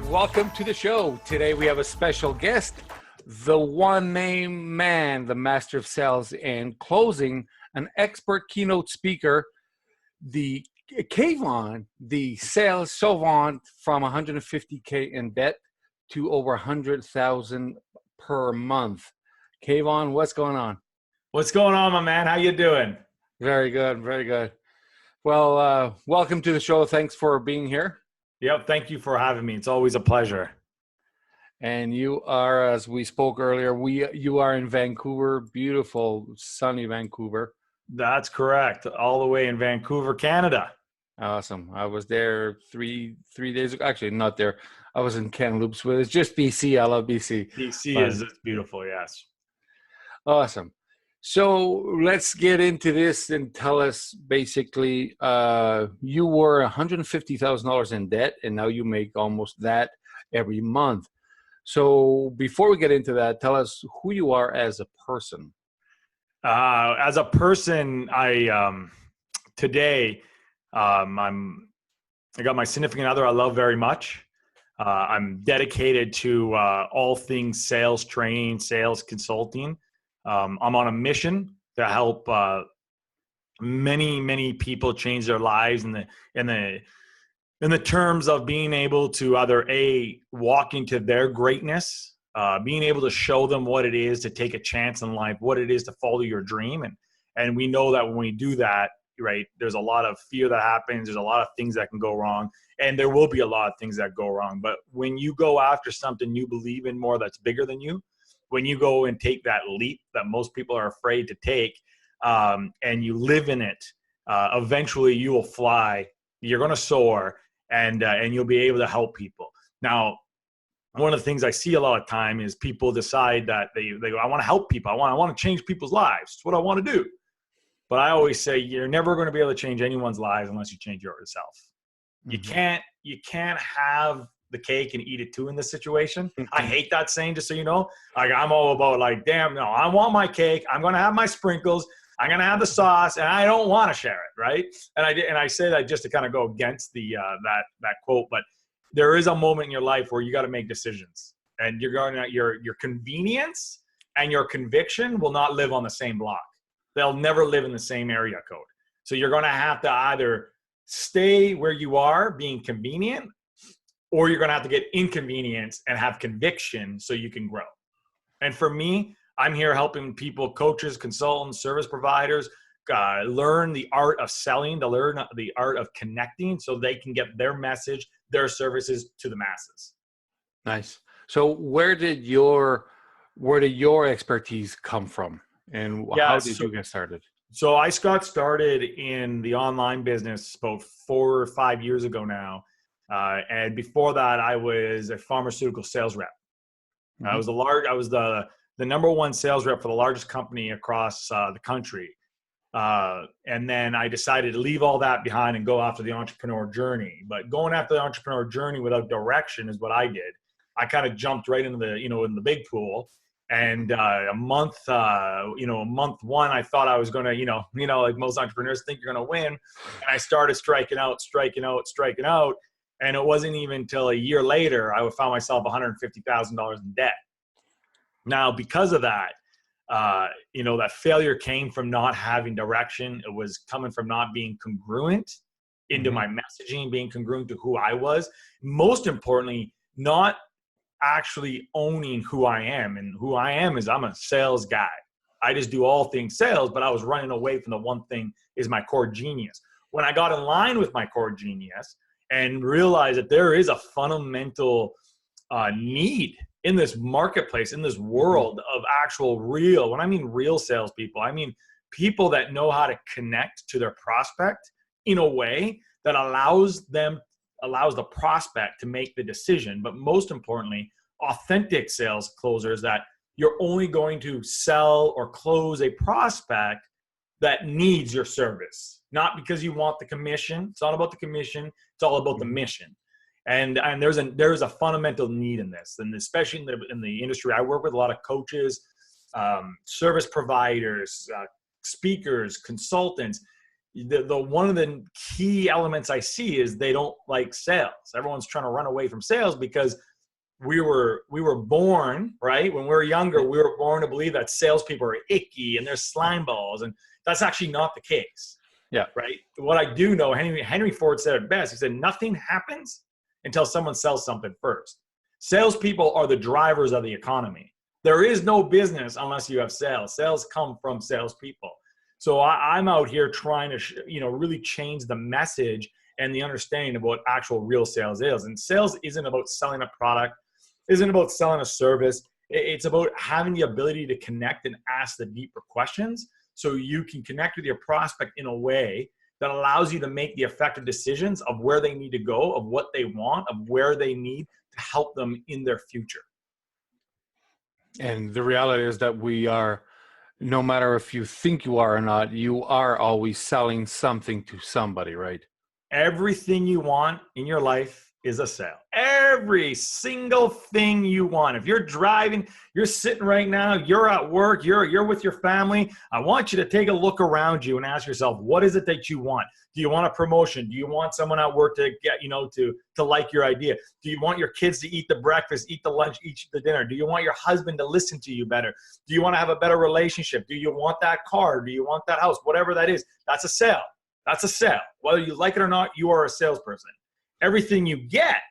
welcome to the show. Today we have a special guest, the one-name man, the master of sales and closing, an expert keynote speaker, the KAYVON, the sales savant, from 150K in debt to over 100,000 per month. KAYVON, what's going on? What's going on, my man? How you doing? Very good, very good. Well, welcome to the show. Thanks for being here. Yep, thank you for having me. It's always a pleasure. And you are, as we spoke earlier, you are in Vancouver, beautiful, sunny Vancouver. That's correct. All the way in Vancouver, Canada. Awesome. I was there three days ago. Actually, not there. I was in Kamloops, but it's just BC. I love BC. BC is beautiful, yes. Awesome. So let's get into this and tell us basically, you were $150,000 in debt, and now you make almost that every month. So before we get into that, tell us who you are as a person. As a person, today, I got my significant other I love very much. I'm dedicated to all things sales training, sales consulting. I'm on a mission to help many people change their lives in the terms of being able to either walk into their greatness, being able to show them what it is to take a chance in life, what it is to follow your dream. And we know that when we do that, right, there's a lot of fear that happens. There's a lot of things that can go wrong, and there will be a lot of things that go wrong. But when you go after something you believe in more that's bigger than you, when you go and take that leap that most people are afraid to take, and you live in it, eventually you will fly. You're going to soar, and you'll be able to help people. Now, one of the things I see a lot of time is people decide that they go, I want to help people. I want to change people's lives. It's what I want to do. But I always say you're never going to be able to change anyone's lives unless you change yourself. Mm-hmm. You can't have the cake and eat it too in this situation. Mm-hmm. I hate that saying, just so you know. Like, I'm all about like, damn, no, I want my cake. I'm going to have my sprinkles. I'm going to have the sauce, and I don't want to share it, right? And I say that just to kind of go against the that quote. But there is a moment in your life where you got to make decisions, and you're going to your convenience and your conviction will not live on the same block. They'll never live in the same area code. So you're going to have to either stay where you are, being convenient, or you're going to have to get inconvenienced and have conviction so you can grow. And for me, I'm here helping people, coaches, consultants, service providers, learn the art of selling, to learn the art of connecting so they can get their message, their services to the masses. Nice. So where did your expertise come from, and how did you get started? So I got started in the online business about 4 or 5 years ago now. And before that, I was a pharmaceutical sales rep. Mm-hmm. I was the number one sales rep for the largest company across the country. And then I decided to leave all that behind and go after the entrepreneur journey. But going after the entrepreneur journey without direction is what I did. I kind of jumped right into in the big pool. And month one, I thought I was going to, like most entrepreneurs think you're going to win. And I started striking out. And it wasn't even until a year later, I found myself $150,000 in debt. Now, because of that, that failure came from not having direction. It was coming from not being congruent into my messaging, being congruent to who I was. Most importantly, not actually owning who I am. And who I am is I'm a sales guy. I just do all things sales, but I was running away from the one thing is my core genius. When I got in line with my core genius and realized that there is a fundamental need in this marketplace, in this world of actual real, when I mean real salespeople, I mean people that know how to connect to their prospect in a way that allows the prospect to make the decision. But most importantly, authentic sales closers that you're only going to sell or close a prospect that needs your service, not because you want the commission. It's not about the commission. It's all about the mission. And there's a fundamental need in this, and especially in the industry I work with, a lot of coaches, service providers, speakers, consultants. the one of the key elements I see is they don't like sales. Everyone's trying to run away from sales because we were born, right? When we were younger, we were born to believe that salespeople are icky and they're slime balls, and that's actually not the case. Yeah. Right. What I do know, Henry Ford said it best. He said, nothing happens until someone sells something first. Salespeople are the drivers of the economy. There is no business unless you have sales. Sales come from salespeople. So I'm out here trying to, really change the message and the understanding of what actual real sales is. And sales isn't about selling a product, isn't about selling a service. It's about having the ability to connect and ask the deeper questions so you can connect with your prospect in a way that allows you to make the effective decisions of where they need to go, of what they want, of where they need to help them in their future. And the reality is that we are, no matter if you think you are or not, you are always selling something to somebody, right? Everything you want in your life is a sale. Every single thing you want. If you're driving, you're sitting right now, you're at work, you're with your family, I want you to take a look around you and ask yourself, what is it that you want? Do you want a promotion? Do you want someone at work to get, to like your idea? Do you want your kids to eat the breakfast, eat the lunch, eat the dinner? Do you want your husband to listen to you better? Do you want to have a better relationship? Do you want that car? Do you want that house? Whatever that is, that's a sale. That's a sale. Whether you like it or not, you are a salesperson. Everything you get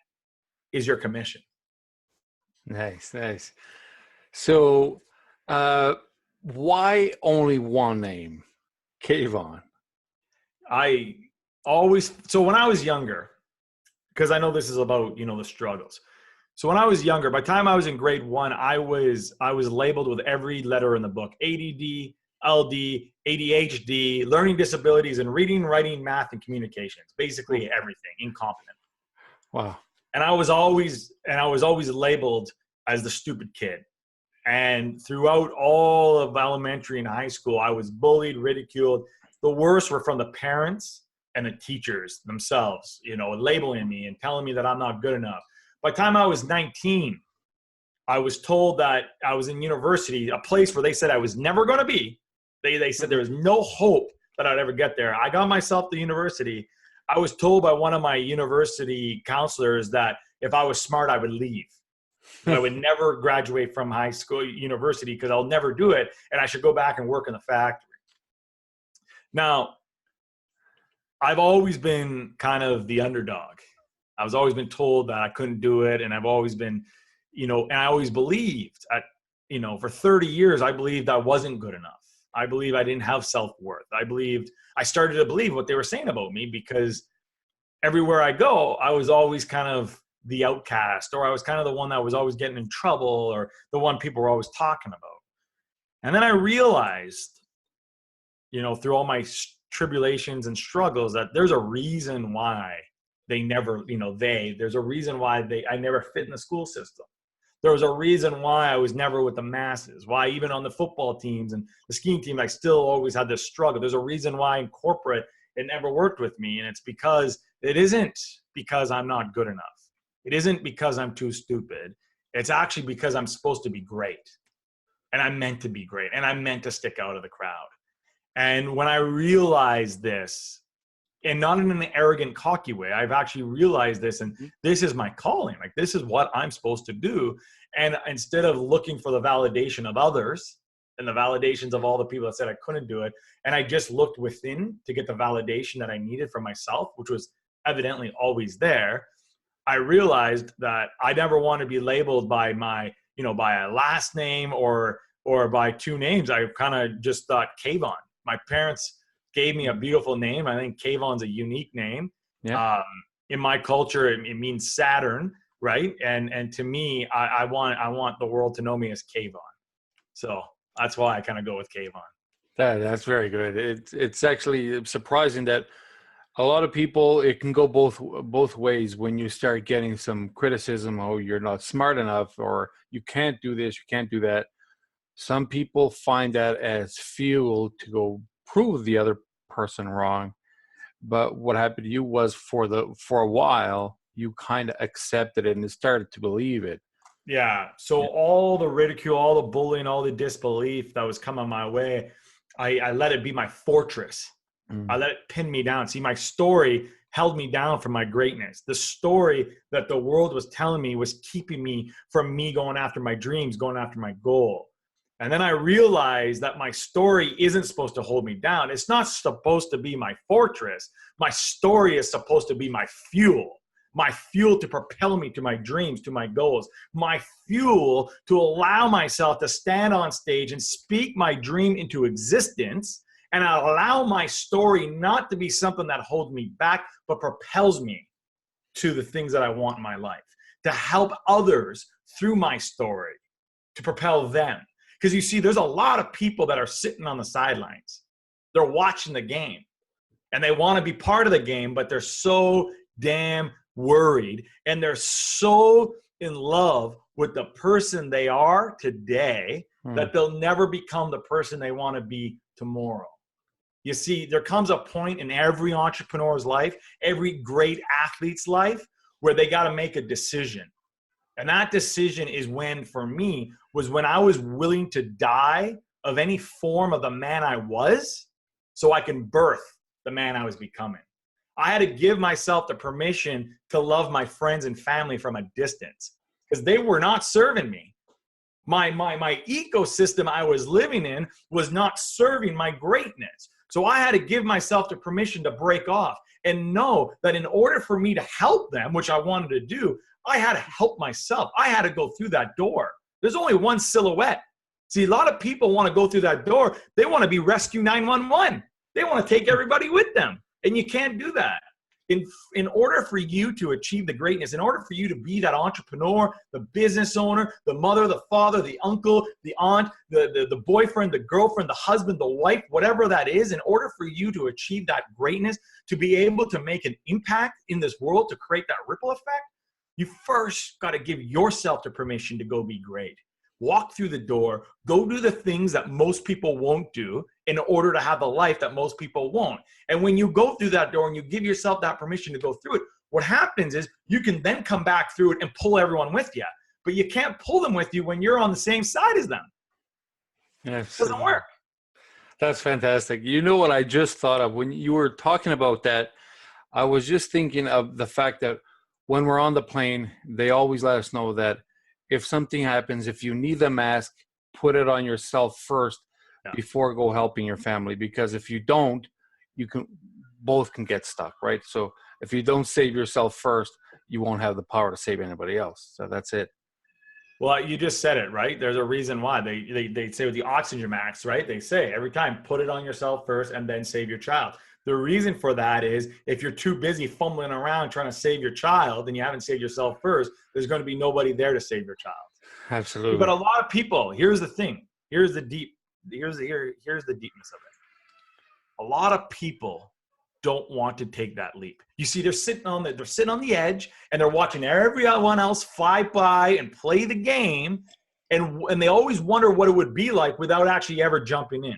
is your commission. Nice, nice. So why only one name, KAYVON? So when I was younger, because I know this is about, the struggles. So when I was younger, by the time I was in grade 1, I was labeled with every letter in the book: ADD, LD, ADHD, learning disabilities, and reading, writing, math, and communications. Basically everything, incompetent. Wow. And I was always labeled as the stupid kid. And throughout all of elementary and high school, I was bullied, ridiculed. The worst were from the parents and the teachers themselves, labeling me and telling me that I'm not good enough. By the time I was 19, I was told that I was in university, a place where they said I was never going to be. They said there was no hope that I'd ever get there. I got myself to university. I was told by one of my university counselors that if I was smart, I would leave. That I would never graduate from high school, university, because I'll never do it, and I should go back and work in the factory. Now, I've always been kind of the underdog. I was always been told that I couldn't do it, and I've always been, and I always believed, for 30 years, I believed I wasn't good enough. I believe I didn't have self-worth. I started to believe what they were saying about me, because everywhere I go, I was always kind of the outcast, or I was kind of the one that was always getting in trouble, or the one people were always talking about. And then I realized, through all my tribulations and struggles, that there's a reason why they never, there's a reason why I never fit in the school system. There was a reason why I was never with the masses, why even on the football teams and the skiing team, I still always had this struggle. There's a reason why in corporate it never worked with me. And it's because it isn't because I'm not good enough. It isn't because I'm too stupid. It's actually because I'm supposed to be great. And I'm meant to be great. And I'm meant to stick out of the crowd. And when I realized this, and not in an arrogant, cocky way, I've actually realized this, and this is my calling. Like, this is what I'm supposed to do. And instead of looking for the validation of others and the validations of all the people that said I couldn't do it, and I just looked within to get the validation that I needed for myself, which was evidently always there, I realized that I never want to be labeled by my, by a last name or by two names. I kind of just thought KAYVON. My parents gave me a beautiful name. I think KAYVON's a unique name. Yeah. In my culture, it means Saturn, right? And to me, I want the world to know me as KAYVON. So that's why I kind of go with KAYVON. That's very good. It's actually surprising that a lot of people, it can go both ways. When you start getting some criticism, oh, you're not smart enough, or you can't do this, you can't do that. Some people find that as fuel to go prove the other person wrong. But what happened to you was for a while, you kind of accepted it and started to believe it. Yeah. So all the ridicule, all the bullying, all the disbelief that was coming my way, I let it be my fortress. I let it pin me down. See, my story held me down from my greatness. The story that the world was telling me was keeping me from me going after my dreams, going after my goal. And then I realized that my story isn't supposed to hold me down. It's not supposed to be my fortress. My story is supposed to be my fuel to propel me to my dreams, to my goals, my fuel to allow myself to stand on stage and speak my dream into existence, and allow my story not to be something that holds me back, but propels me to the things that I want in my life, to help others through my story, to propel them. Because you see, there's a lot of people that are sitting on the sidelines. They're watching the game and they want to be part of the game, but they're so damn worried and they're so in love with the person they are today that they'll never become the person they want to be tomorrow. You see, there comes a point in every entrepreneur's life, every great athlete's life, where they got to make a decision. And that decision is when, for me, was when I was willing to die of any form of the man I was so I can birth the man I was becoming. I had to give myself the permission to love my friends and family from a distance because they were not serving me. My ecosystem I was living in was not serving my greatness. So I had to give myself the permission to break off and know that in order for me to help them, which I wanted to do, I had to help myself. I had to go through that door. There's only one silhouette. See, a lot of people want to go through that door. They want to be Rescue 911. They want to take everybody with them. And you can't do that. In order for you to achieve the greatness, in order for you to be that entrepreneur, the business owner, the mother, the father, the uncle, the aunt, the boyfriend, the girlfriend, the husband, the wife, whatever that is, in order for you to achieve that greatness, to be able to make an impact in this world, to create that ripple effect, you first got to give yourself the permission to go be great. Walk through the door, go do the things that most people won't do in order to have the life that most people won't. And when you go through that door and you give yourself that permission to go through it, what happens is you can then come back through it and pull everyone with you. But you can't pull them with you when you're on the same side as them. Yes. It doesn't work. That's fantastic. You know what I just thought of when you were talking about that? I was just thinking of the fact that when we're on the plane, they always let us know that if something happens, if you need the mask, put it on yourself first before go helping your family. Because if you don't, both can get stuck, right? So if you don't save yourself first, you won't have the power to save anybody else. So that's it. Well, you just said it, right? There's a reason why they say with the oxygen mask, right? They say every time, put it on yourself first and then save your child. The reason for that is if you're too busy fumbling around trying to save your child and you haven't saved yourself first, there's going to be nobody there to save your child. Absolutely. But a lot of people, here's the thing. Here's the deepness of it. A lot of people don't want to take that leap. You see, they're sitting on the edge and they're watching everyone else fly by and play the game, and they always wonder what it would be like without actually ever jumping in.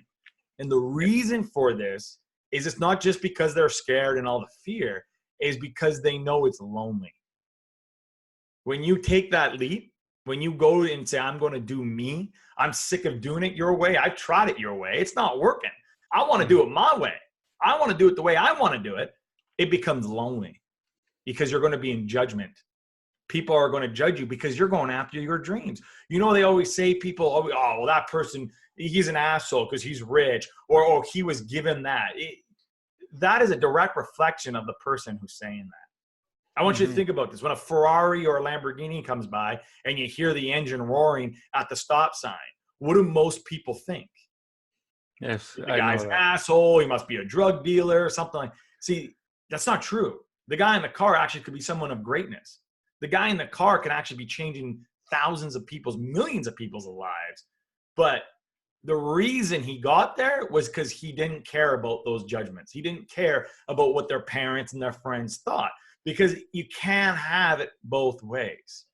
And the reason for this is it's not just because they're scared and all the fear, is because they know it's lonely. When you take that leap, when you go and say, I'm going to do me, I'm sick of doing it your way, I've tried it your way, it's not working, I want to do it my way, I want to do it the way I want to do it, it becomes lonely because you're going to be in judgment. People are going to judge you because you're going after your dreams. You know, they always say people, oh, well, that person, he's an asshole because he's rich, or he was given that. That is a direct reflection of the person who's saying that. I want you to think about this. When a Ferrari or a Lamborghini comes by and you hear the engine roaring at the stop sign, what do most people think? Yes, The guy's an asshole, he must be a drug dealer or something like that. See, that's not true. The guy in the car actually could be someone of greatness. The guy in the car can actually be changing thousands of people's, millions of people's lives. But the reason he got there was because he didn't care about those judgments. He didn't care about what their parents and their friends thought, because you can't have it both ways.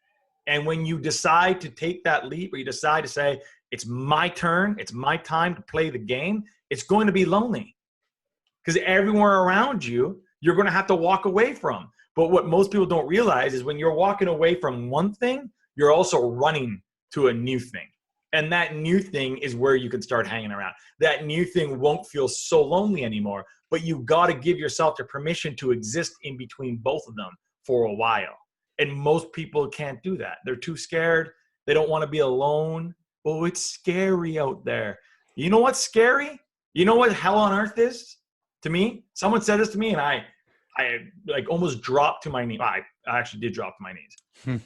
And when you decide to take that leap, or you decide to say, it's my turn, it's my time to play the game, it's going to be lonely. Because everywhere around you, you're going to have to walk away from. But what most people don't realize is when you're walking away from one thing, you're also running to a new thing. And that new thing is where you can start hanging around. That new thing won't feel so lonely anymore, but you got to give yourself the permission to exist in between both of them for a while. And most people can't do that. They're too scared. They don't want to be alone. Oh, it's scary out there. You know what's scary? You know what hell on earth is to me? Someone said this to me and I like almost dropped to my knees. I actually did drop to my knees.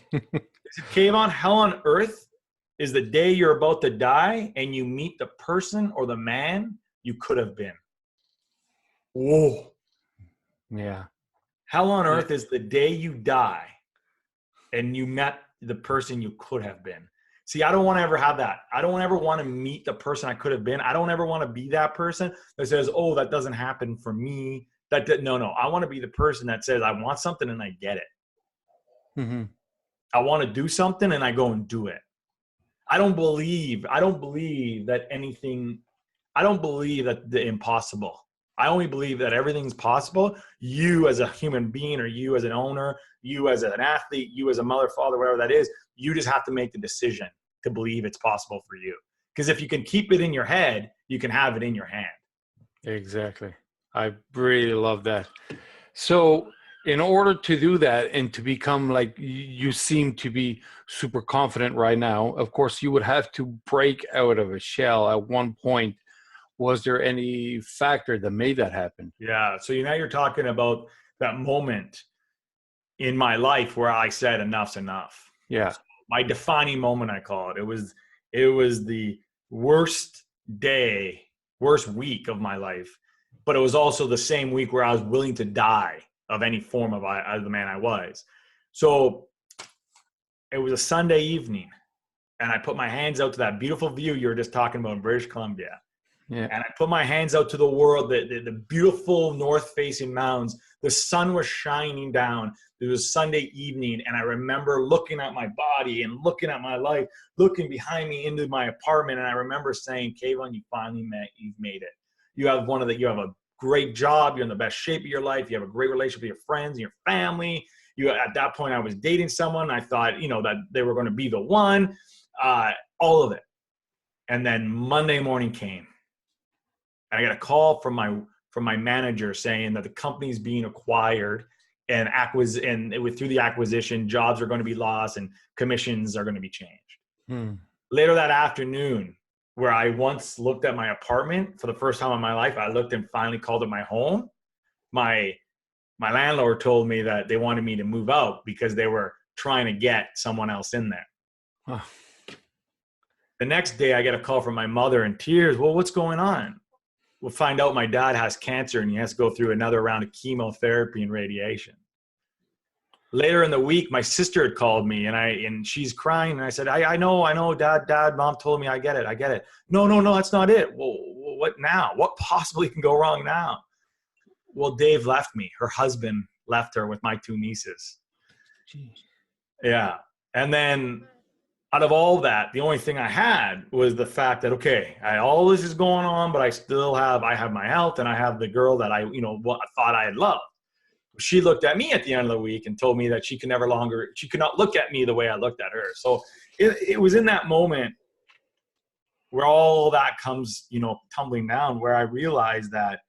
KAYVON, hell on earth is the day you're about to die and you meet the person or the man you could have been. Whoa. Yeah. Hell on earth is the day you die and you met the person you could have been. See, I don't want to ever have that. I don't ever want to meet the person I could have been. I don't ever want to be that person that says, oh, that doesn't happen for me. No. I want to be the person that says, I want something and I get it. Mm-hmm. I want to do something and I go and do it. I don't believe that the impossible. I only believe that everything's possible. You as a human being, or you as an owner, you as an athlete, you as a mother, father, whatever that is, you just have to make the decision to believe it's possible for you. Because if you can keep it in your head, you can have it in your hand. Exactly. I really love that. So in order to do that and to become like you seem to be super confident right now, of course, you would have to break out of a shell at one point. Was there any factor that made that happen? Yeah. So now you're talking about that moment in my life where I said enough's enough. Yeah. So my defining moment, I call it. It was the worst week of my life, but it was also the same week where I was willing to die of any form of the man I was. So it was a Sunday evening and I put my hands out to that beautiful view you were just talking about in British Columbia. Yeah. And I put my hands out to the world, the beautiful north-facing mountains. The sun was shining down. It was Sunday evening, and I remember looking at my body and looking at my life, looking behind me into my apartment, and I remember saying, KAYVON, you've made it. You have a great job. You're in the best shape of your life. You have a great relationship with your friends and your family. At that point, I was dating someone. I thought, that they were going to be the one. All of it. And then Monday morning came. I got a call from my manager saying that the company's being acquired and through the acquisition, jobs are going to be lost and commissions are going to be changed. Later that afternoon, where I once looked at my apartment for the first time in my life, I looked and finally called it my home. My landlord told me that they wanted me to move out because they were trying to get someone else in there. Huh. The next day, I get a call from my mother in tears. Well, what's going on? We'll find out my dad has cancer and he has to go through another round of chemotherapy and radiation. Later in the week, my sister had called me and she's crying. And I said, I know, dad, mom told me, I get it. No, that's not it. Well, what now? What possibly can go wrong now? Well, Dave left me. Her husband left her with my two nieces. Jeez. Yeah. And then out of all that, the only thing I had was the fact that, okay, all this is going on, but I have my health and I have the girl that I thought I had loved. She looked at me at the end of the week and told me that she could not look at me the way I looked at her. So it was in that moment where all that comes, tumbling down, where I realized that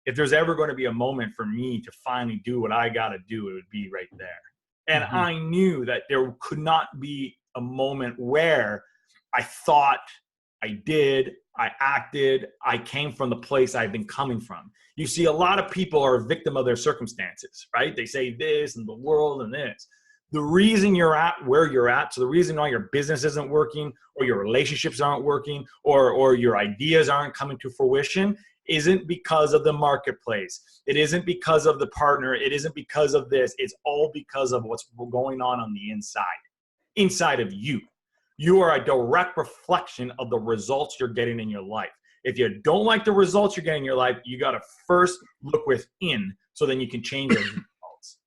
if there's ever going to be a moment for me to finally do what I got to do, it would be right there. And I knew that there could not be a moment where I thought, I did, I acted, I came from the place I've been coming from. You see, a lot of people are a victim of their circumstances, right? They say this and the world and this. The reason you're at where you're at, so the reason why your business isn't working or your relationships aren't working or your ideas aren't coming to fruition isn't because of the marketplace. It isn't because of the partner. It isn't because of this. It's all because of what's going on the inside of you. You are a direct reflection of the results you're getting in your life. If you don't like the results you're getting in your life, you got to first look within so then you can change those results.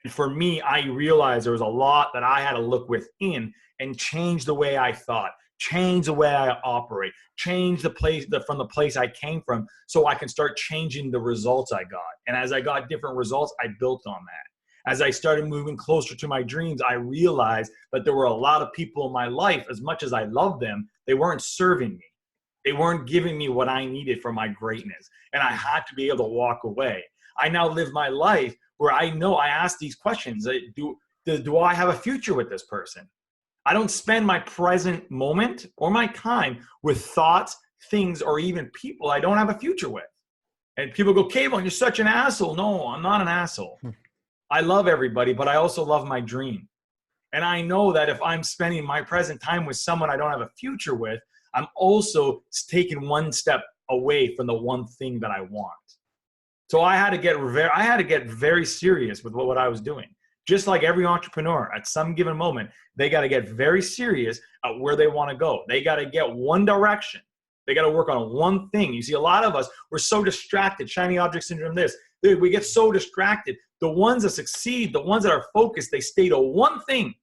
And for me, I realized there was a lot that I had to look within and change the way I thought, change the way I operate, change from the place I came from so I can start changing the results I got. And as I got different results, I built on that. As I started moving closer to my dreams, I realized that there were a lot of people in my life, as much as I loved them, they weren't serving me. They weren't giving me what I needed for my greatness. And I had to be able to walk away. I now live my life where I know I ask these questions. Do I have a future with this person? I don't spend my present moment or my time with thoughts, things, or even people I don't have a future with. And people go, KAYVON, you're such an asshole. No, I'm not an asshole. I love everybody, but I also love my dream. And I know that if I'm spending my present time with someone I don't have a future with, I'm also taking one step away from the one thing that I want. So I had to get very serious with what I was doing. Just like every entrepreneur, at some given moment, they got to get very serious at where they want to go. They got to get one direction. They got to work on one thing. You see, a lot of us, we're so distracted, shiny object syndrome, this. Dude, we get so distracted. The ones that succeed, the ones that are focused, they stay to one thing.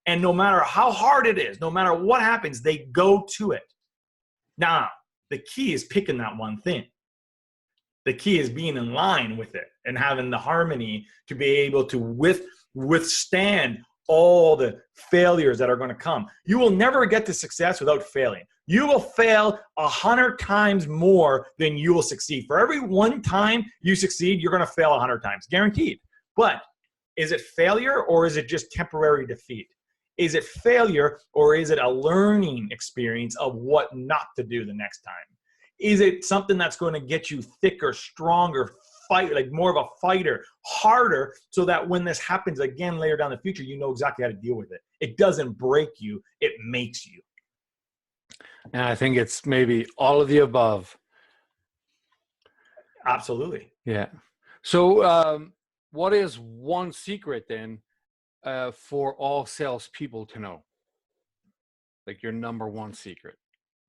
And no matter how hard it is, no matter what happens, they go to it. Now, the key is picking that one thing. The key is being in line with it and having the harmony to be able to withstand all the failures that are going to come. You will never get to success without failing. You will fail 100 times more than you will succeed. For every one time you succeed, you're going to fail 100 times, guaranteed. But is it failure or is it just temporary defeat? Is it failure or is it a learning experience of what not to do the next time? Is it something that's going to get you thicker, stronger, fight, like more of a fighter, harder, so that when this happens again later down the future, you know exactly how to deal with it? It doesn't break you, it makes you. And I think it's maybe all of the above. Absolutely. Yeah. So what is one secret then for all salespeople to know? Like your number one secret.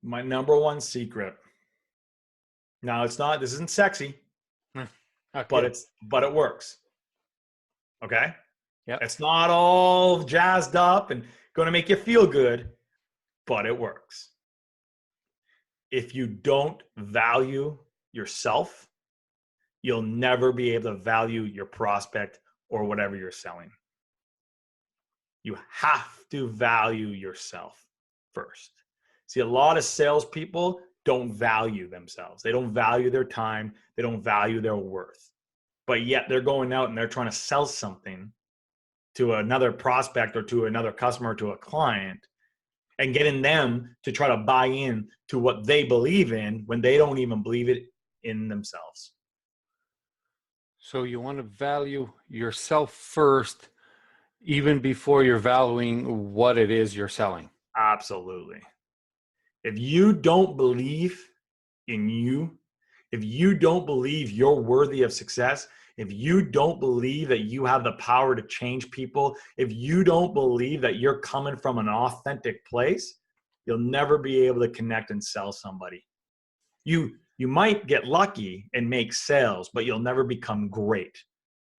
My number one secret. Now this isn't sexy, Okay. but it works. Okay? Yeah. It's not all jazzed up and going to make you feel good, but it works. If you don't value yourself, you'll never be able to value your prospect or whatever you're selling. You have to value yourself first. See, a lot of salespeople don't value themselves. They don't value their time. They don't value their worth. But yet they're going out and they're trying to sell something to another prospect or to another customer, to a client, and getting them to try to buy in to what they believe in when they don't even believe it in themselves. So you want to value yourself first, even before you're valuing what it is you're selling. Absolutely. If you don't believe in you, if you don't believe you're worthy of success, if you don't believe that you have the power to change people, if you don't believe that you're coming from an authentic place, you'll never be able to connect and sell somebody. You might get lucky and make sales, but you'll never become great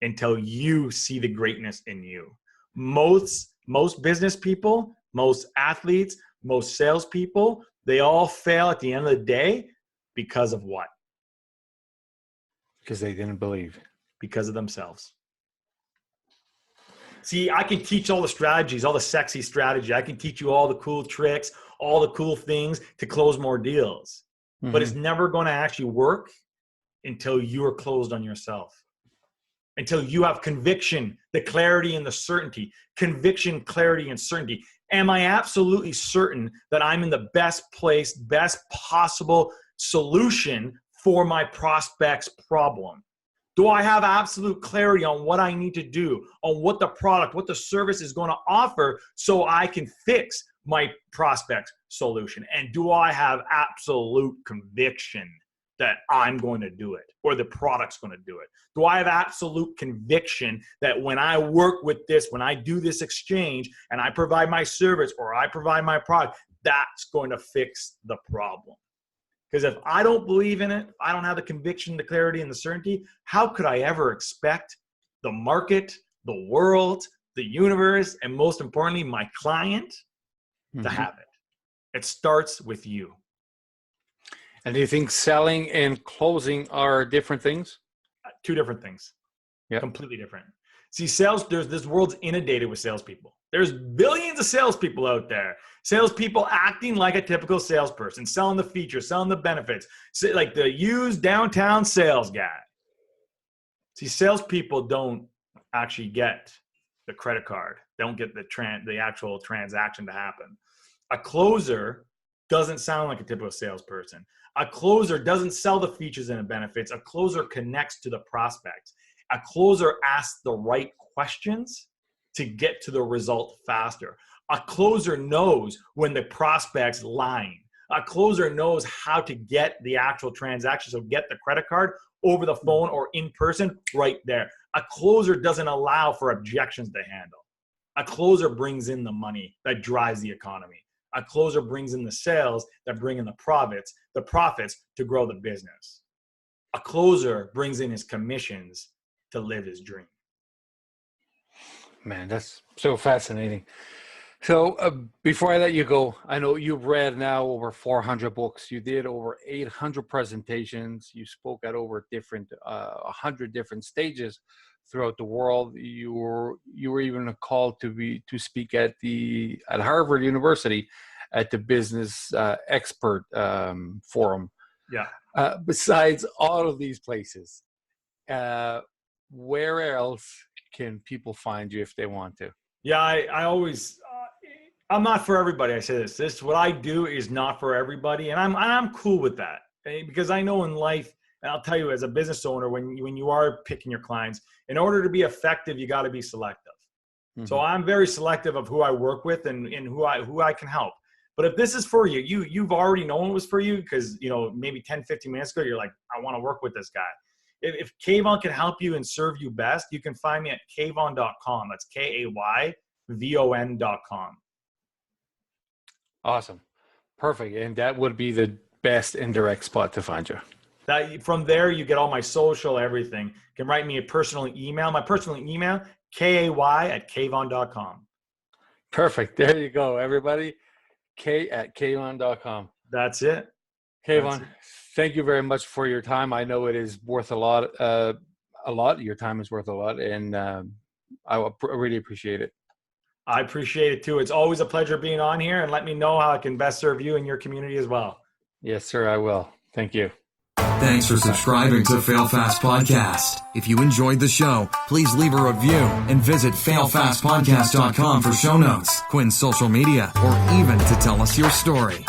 until you see the greatness in you. Most business people, most athletes, most salespeople, they all fail at the end of the day because of what? Because they didn't believe. Because of themselves. See, I can teach all the strategies, all the sexy strategy. I can teach you all the cool tricks, all the cool things to close more deals. Mm-hmm. But it's never going to actually work until you are closed on yourself. Until you have conviction, the clarity and the certainty. Conviction, clarity, and certainty. Am I absolutely certain that I'm in the best place, best possible solution for my prospect's problem? Do I have absolute clarity on what I need to do, on what the product, what the service is going to offer so I can fix my prospect's solution? And do I have absolute conviction that I'm going to do it or the product's going to do it? Do I have absolute conviction that when I work with this, when I do this exchange and I provide my service or I provide my product, that's going to fix the problem? Because if I don't believe in it, I don't have the conviction, the clarity, and the certainty, how could I ever expect the market, the world, the universe, and most importantly, my client to have it? It starts with you. And do you think selling and closing are different things? Two different things. Yeah. Completely different. See, this world's inundated with salespeople. There's billions of salespeople out there. Salespeople acting like a typical salesperson, selling the features, selling the benefits, like the used downtown sales guy. See, salespeople don't actually get the credit card. Don't get the actual transaction to happen. A closer doesn't sound like a typical salesperson. A closer doesn't sell the features and the benefits. A closer connects to the prospect. A closer asks the right questions to get to the result faster. A closer knows when the prospect's lying. A closer knows how to get the actual transaction, so get the credit card over the phone or in person right there. A closer doesn't allow for objections to handle. A closer brings in the money that drives the economy. A closer brings in the sales that bring in the profits to grow the business. A closer brings in his commissions to live his dream. Man, that's so fascinating. So before I let you go, I know you've read now over 400 books. You did over 800 presentations. You spoke at over 100 different stages throughout the world. You were even called to speak at Harvard University at the Business Expert Forum. Yeah. Besides all of these places, where else can people find you if they want to? Yeah, I always, I'm not for everybody. I say this, what I do is not for everybody. And I'm cool with that, because I know in life, and I'll tell you as a business owner, when you are picking your clients, in order to be effective, you got to be selective. Mm-hmm. So I'm very selective of who I work with and who I can help. But if this is for you, you've already known it was for you because, maybe 10, 15 minutes ago, you're like, I want to work with this guy. If KAYVON can help you and serve you best, you can find me at KAYVON.com. That's KAYVON.com. Awesome. Perfect. And that would be the best indirect spot to find you. From there, you get all my social, everything. You can write me a personal email. My personal email, KAY@KAYVON.com. Perfect. There you go, everybody. K@KAYVON.com. That's it. KAYVON, thank you very much for your time. I know it is worth a lot. Your time is worth a lot, and I really appreciate it. I appreciate it too. It's always a pleasure being on here, and let me know how I can best serve you and your community as well. Yes, sir, I will. Thank you. Thanks for subscribing to Fail Fast Podcast. If you enjoyed the show, please leave a review and visit failfastpodcast.com for show notes, Quinn's social media, or even to tell us your story.